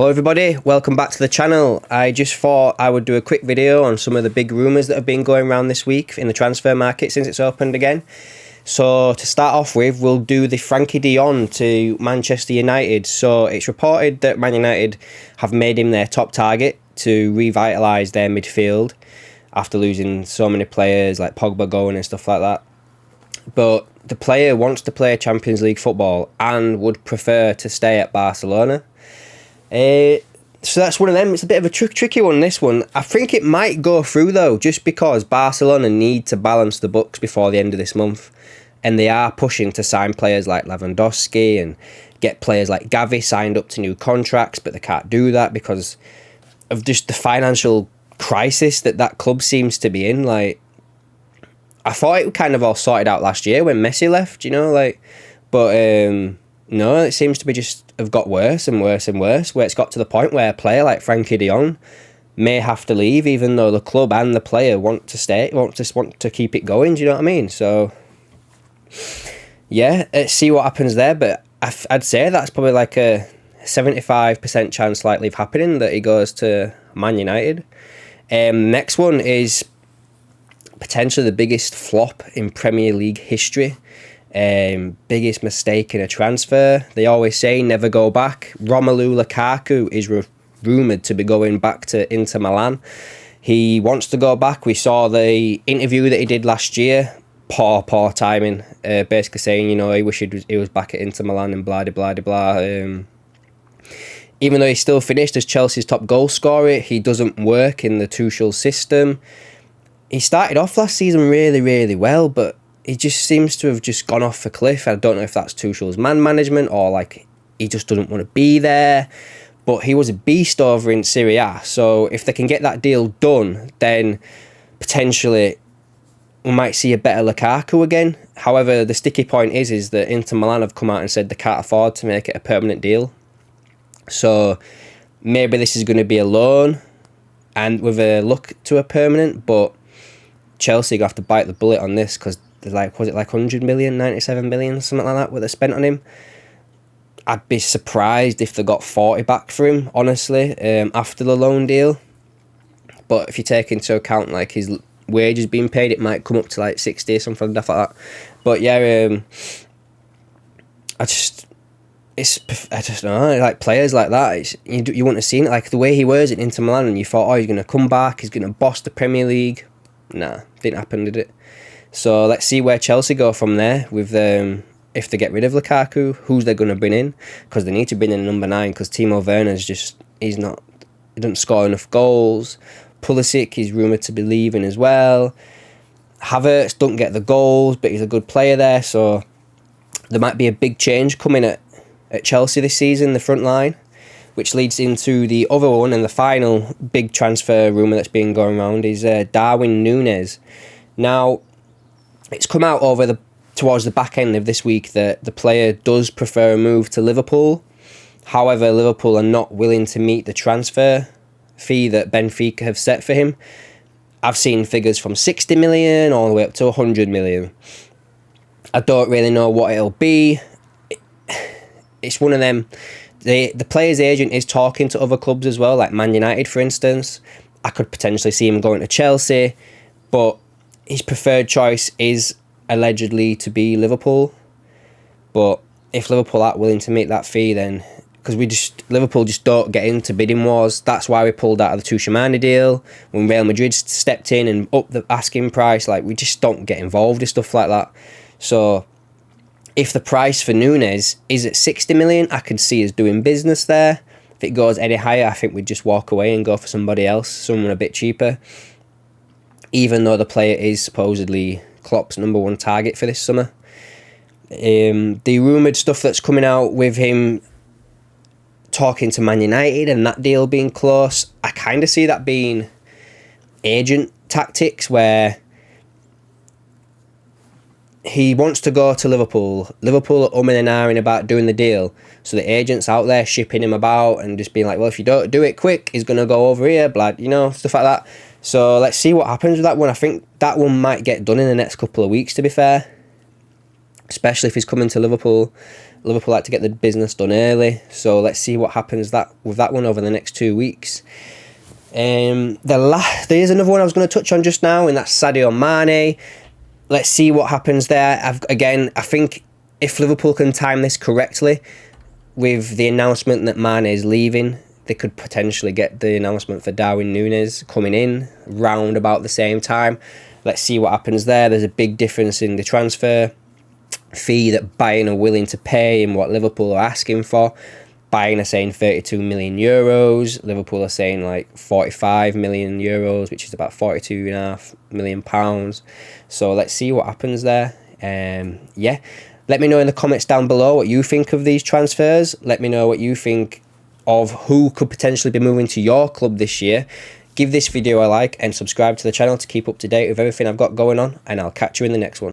Hello everybody, welcome back to the channel. I just thought I would do a quick video on some of the big rumours that have been going around this week in the transfer market since it's opened again. So to start off with, we'll do the Frankie de Jong to Manchester United. So it's reported that Man United have made him their top target to revitalise their midfield after losing so many players like Pogba going and stuff like that. But the player wants to play Champions League football and would prefer to stay at Barcelona. So that's one of them. It's a bit of a tricky one, this one. I think it might go through though, just because Barcelona need to balance the books before the end of this month, and they are pushing to sign players like Lewandowski and get players like Gavi signed up to new contracts, but they can't do that because of just the financial crisis that club seems to be in. Like, I thought it kind of all sorted out last year when Messi left, but no, it seems to be just have got worse and worse and worse, where it's got to the point where a player like Frankie de Jong may have to leave, even though the club and the player want to stay, want to keep it going. Do you know what I mean? So yeah, let's see what happens there. But I'd say that's probably like a 75% chance likely of happening that he goes to Man United. Next one is potentially the biggest flop in Premier League history. Biggest mistake in a transfer. They always say never go back. Romelu Lukaku is rumoured to be going back to Inter Milan. He wants to go back. We saw the interview that he did last year. Poor timing. Basically saying, he wished he was back at Inter Milan and blah, blah, blah, blah. Even though he still finished as Chelsea's top goal scorer, he doesn't work in the Tuchel system. He started off last season really, really well, but he just seems to have just gone off a cliff. I don't know if that's Tuchel's man management or like he just doesn't want to be there. But he was a beast over in Serie A. So if they can get that deal done, then potentially we might see a better Lukaku again. However, the sticky point is that Inter Milan have come out and said they can't afford to make it a permanent deal. So maybe this is going to be a loan and with a look to a permanent, but Chelsea have to bite the bullet on this because was it like 100 million, 97 million, something like that, what they spent on him. I'd be surprised if they got 40 back for him, honestly, after the loan deal. But if you take into account like his wages being paid, it might come up to like 60 or something like that. But yeah, I just don't know, like players like that, you wouldn't have seen it. Like the way he was at Inter Milan, and you thought, he's going to come back, he's going to boss the Premier League. Nah, didn't happen, did it? So let's see where Chelsea go from there with if they get rid of Lukaku, who's they're going to bring in, because they need to bring in a number 9 because Timo Werner's he doesn't score enough goals. Pulisic is rumoured to be leaving as well. Havertz don't get the goals, but he's a good player there, so there might be a big change coming at Chelsea this season, the front line, which leads into the other one and the final big transfer rumour that's been going around is Darwin Nunez. Now, it's come out towards the back end of this week that the player does prefer a move to Liverpool. However, Liverpool are not willing to meet the transfer fee that Benfica have set for him. I've seen figures from 60 million all the way up to 100 million. I don't really know what it'll be. It's one of them. The player's agent is talking to other clubs as well, like Man United, for instance. I could potentially see him going to Chelsea, but his preferred choice is allegedly to be Liverpool. But if Liverpool aren't willing to meet that fee, then because Liverpool just don't get into bidding wars. That's why we pulled out of the Sadio Mane deal when Real Madrid stepped in and upped the asking price. Like, we just don't get involved in stuff like that. So if the price for Nunez is at 60 million, I could see us doing business there. If it goes any higher, I think we'd just walk away and go for somebody else, someone a bit cheaper. Even though the player is supposedly Klopp's number 1 target for this summer. The rumoured stuff that's coming out with him talking to Man United and that deal being close, I kind of see that being agent tactics where he wants to go to Liverpool. Liverpool are umming and ahhing about doing the deal. So the agent's out there shipping him about and just being like, well, if you don't do it quick, he's going to go over here, stuff like that. So let's see what happens with that one. I think that one might get done in the next couple of weeks, to be fair. Especially if he's coming to Liverpool. Liverpool like to get the business done early, so let's see what happens with that one over the next 2 weeks. There's another one I was going to touch on just now, and that's Sadio Mane. Let's see what happens there. I think if Liverpool can time this correctly with the announcement that Mane is leaving, they could potentially get the announcement for Darwin Nunez coming in round about the same time. Let's see what happens there. There's a big difference in the transfer fee that Bayern are willing to pay and what Liverpool are asking for. Bayern are saying 32 million euros. Liverpool are saying like 45 million euros, which is about 42.5 million pounds. So let's see what happens there. Yeah, let me know in the comments down below what you think of these transfers. Let me know what you think of who could potentially be moving to your club this year. Give this video a like and subscribe to the channel to keep up to date with everything I've got going on, and I'll catch you in the next one.